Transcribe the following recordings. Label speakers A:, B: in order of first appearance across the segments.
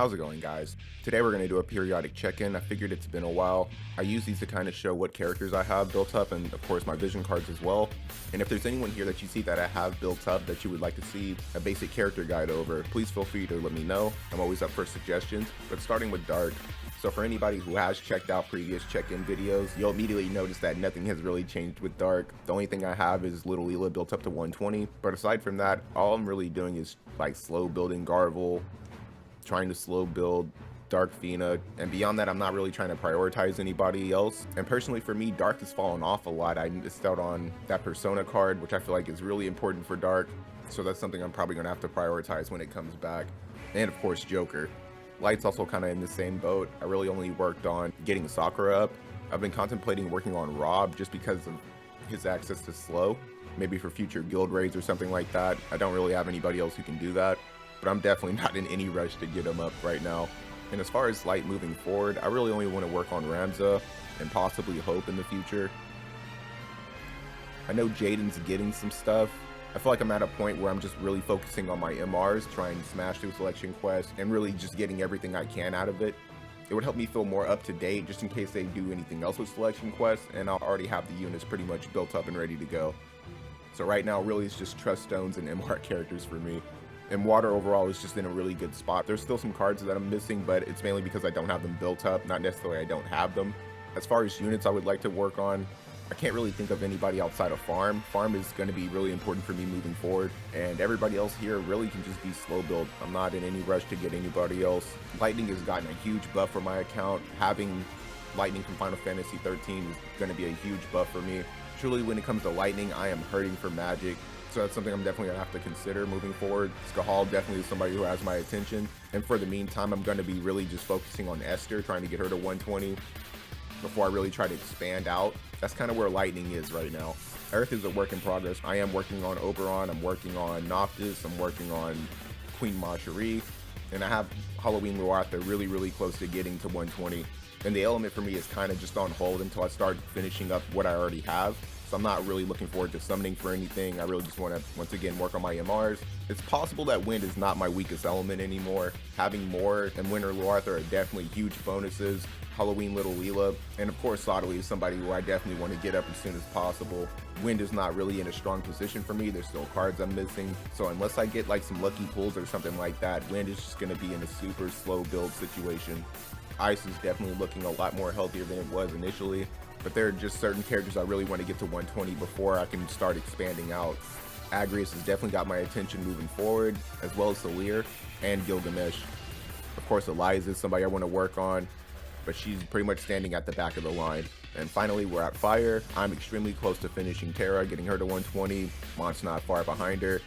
A: How's it going, guys? Today we're going to do a periodic check-in. I figured it's been a while. I use these to kind of show what characters I have built up and of course my vision cards as well. And if there's anyone here that you see that I have built up that you would like to see a basic character guide over, please feel free to let me know. I'm always up for suggestions, but starting with Dark. So for anybody who has checked out previous check-in videos, you'll immediately notice that nothing has really changed with Dark. The only thing I have is Little Leela built up to 120, but aside from that, all I'm really doing is like slow building Garvel, trying to slow build Dark Fina, and beyond that I'm not really trying to prioritize anybody else. And personally for me, Dark has fallen off a lot. I missed out on that Persona card, which I feel like is really important for Dark, so that's something I'm probably gonna have to prioritize when it comes back. And of course Joker. Light's also kind of in the same boat. I really only worked on getting Sakura up. I've been contemplating working on Rob just because of his access to slow, maybe for future guild raids or something like that. I don't really have anybody else who can do that, but I'm definitely not in any rush to get him up right now. And as far as Light moving forward, I really only want to work on Ramza and possibly Hope in the future. I know Jaden's getting some stuff. I feel like I'm at a point where I'm just really focusing on my MRs, trying to smash through Selection Quest, and really just getting everything I can out of it. It would help me feel more up to date just in case they do anything else with Selection Quest, and I'll already have the units pretty much built up and ready to go. So right now, really it's just Trust Stones and MR characters for me. And Water overall is just in a really good spot. There's still some cards that I'm missing, but it's mainly because I don't have them built up, not necessarily I don't have them. As far as units I would like to work on, I can't really think of anybody outside of Farm. Farm is going to be really important for me moving forward, and everybody else here really can just be slow build. I'm not in any rush to get anybody else. Lightning has gotten a huge buff for my account. Having Lightning from Final Fantasy 13 is going to be a huge buff for me. Truly, when it comes to Lightning, I am hurting for magic. So that's something I'm definitely going to have to consider moving forward. Skahal definitely is somebody who has my attention. And for the meantime, I'm going to be really just focusing on Esther, trying to get her to 120 before I really try to expand out. That's kind of where Lightning is right now. Earth is a work in progress. I am working on Oberon, I'm working on Noctis, I'm working on Queen Macherie, and I have Halloween Luartha really close to getting to 120. And the element for me is kind of just on hold until I start finishing up what I already have. So I'm not really looking forward to summoning for anything. I really just want to, once again, work on my MRs. It's possible that Wind is not my weakest element anymore. Having more and Winter Luartha are definitely huge bonuses. Halloween Little Leela, and of course Sadawi is somebody who I definitely want to get up as soon as possible. Wind is not really in a strong position for me. There's still cards I'm missing. So unless I get like some lucky pulls or something like that, Wind is just going to be in a super slow build situation. Ice is definitely looking a lot more healthier than it was initially, but there are just certain characters I really want to get to 120 before I can start expanding out. Agrius has definitely got my attention moving forward, as well as Salir and Gilgamesh. Of course, Eliza is somebody I want to work on, but she's pretty much standing at the back of the line. And finally, we're at Fire. I'm extremely close to finishing Terra, getting her to 120. Mont's not far behind her.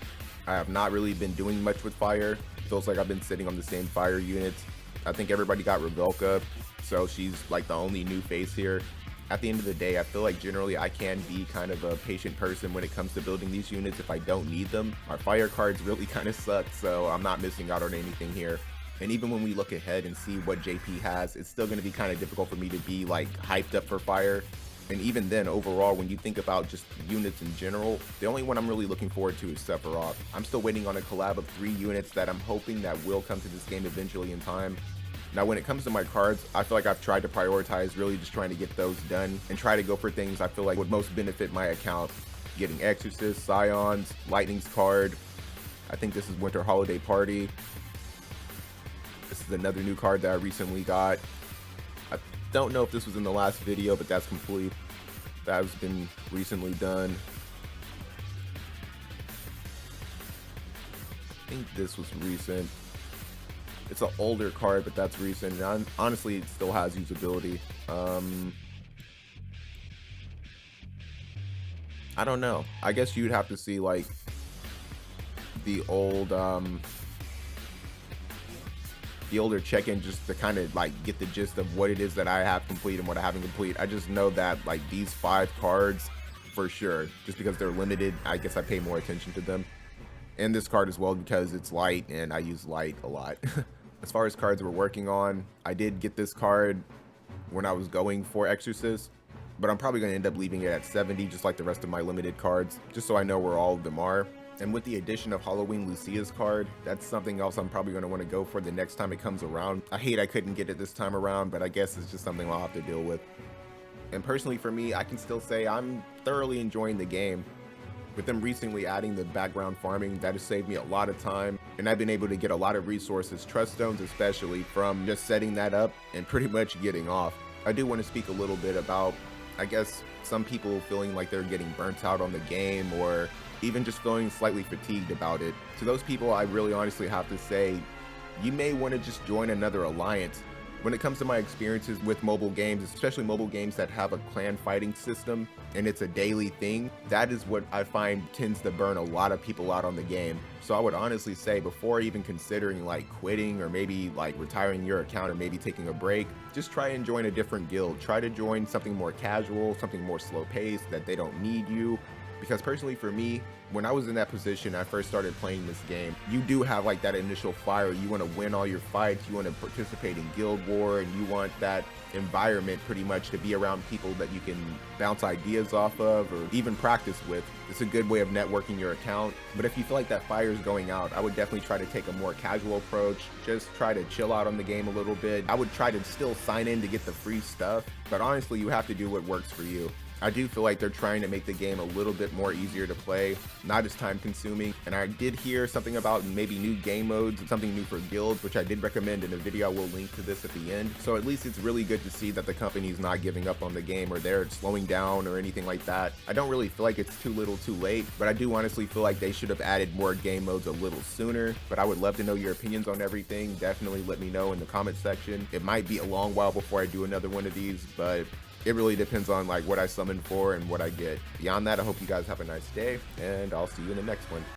A: I have not really been doing much with Fire. Feels like I've been sitting on the same Fire units. I think everybody got Revelka, so she's like the only new face here. At the end of the day, I feel like generally I can be kind of a patient person when it comes to building these units if I don't need them. Our Fire cards really kind of suck, so I'm not missing out on anything here. And even when we look ahead and see what JP has, it's still going to be kind of difficult for me to be like hyped up for Fire. And even then, overall, when you think about just units in general, the only one I'm really looking forward to is Sephiroth. I'm still waiting on a collab of 3 units that I'm hoping that will come to this game eventually in time. Now, when it comes to my cards, I feel like I've tried to prioritize really just trying to get those done and try to go for things I feel like would most benefit my account. Getting Exorcist, Scions, Lightning's card. I think this is Winter Holiday Party. This is another new card that I recently got. I don't know if this was in the last video, but that's complete. That has been recently done. I think this was recent. It's an older card, but that's recent. And honestly, it still has usability. I don't know. I guess you'd have to see like the older check-in just to kind of like get the gist of what it is that I have complete and what I haven't complete. I just know that like these 5 cards for sure, just because they're limited, I guess I pay more attention to them. And this card as well because it's light and I use light a lot. As far as cards we're working on, I did get this card when I was going for Exorcist, but I'm probably going to end up leaving it at 70 just like the rest of my limited cards, just so I know where all of them are. And with the addition of Halloween Lucia's card, that's something else I'm probably going to want to go for the next time it comes around. I hate I couldn't get it this time around, but I guess it's just something I'll have to deal with. And personally for me, I can still say I'm thoroughly enjoying the game. With them recently adding the background farming, that has saved me a lot of time, and I've been able to get a lot of resources, trust stones especially, from just setting that up and pretty much getting off. I do want to speak a little bit about, I guess, some people feeling like they're getting burnt out on the game, or even just feeling slightly fatigued about it. To those people, I really honestly have to say, you may want to just join another alliance. When it comes to my experiences with mobile games, especially mobile games that have a clan fighting system and it's a daily thing, that is what I find tends to burn a lot of people out on the game. So I would honestly say, before even considering like quitting or maybe like retiring your account or maybe taking a break, just try and join a different guild. Try to join something more casual, something more slow paced, that they don't need you. Because personally for me, when I was in that position, I first started playing this game, you do have like that initial fire. You want to win all your fights, you want to participate in guild war, and you want that environment pretty much to be around people that you can bounce ideas off of or even practice with. It's a good way of networking your account. But if you feel like that fire is going out, I would definitely try to take a more casual approach. Just try to chill out on the game a little bit. I would try to still sign in to get the free stuff, but honestly, you have to do what works for you. I do feel like they're trying to make the game a little bit more easier to play, not as time consuming. And I did hear something about maybe new game modes, something new for guilds, which I did recommend in a video. I will link to this at the end. So at least it's really good to see that the company's not giving up on the game or they're slowing down or anything like that. I don't really feel like it's too little too late, but I do honestly feel like they should have added more game modes a little sooner. But I would love to know your opinions on everything. Definitely let me know in the comment section. It might be a long while before I do another one of these, but it really depends on like what I summon for and what I get. Beyond that, I hope you guys have a nice day, and I'll see you in the next one.